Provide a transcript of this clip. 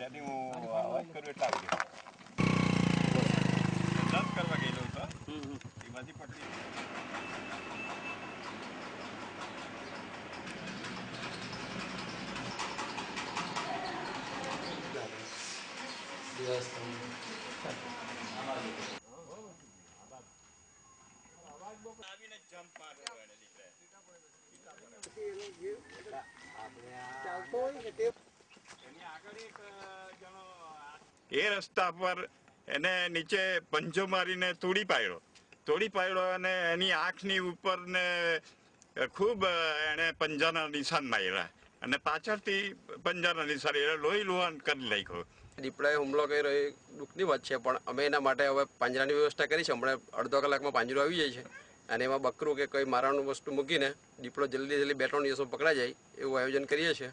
ત્યાંથી હું અવાજ કરું એટલે આવી ગયો. દંત કરવા ગયેલો હતો એમાંથી પકડી એ રસ્તા પર એને નીચે પંજો મારીને તોડી પાડ્યો અને એની આંખની ઉપર ને ખૂબ એને પંજાના નિશાન માર્યા અને પાછળથી પંજાના નિશાન લોહી લુહાણ કરી નાખ્યો. દીપડાએ હુમલો કર્યો એ દુઃખની વાત છે, પણ અમે એના માટે હવે પાંજરાની વ્યવસ્થા કરી છે. હમણાં અડધો કલાકમાં પાંજરો આવી જાય છે અને એમાં બકરું કે કંઈ મારવાનું વસ્તુ મૂકીને દીપડો જલ્દી 2-3 દિવસમાં પકડાઈ જાય એવું આયોજન કરીએ છીએ.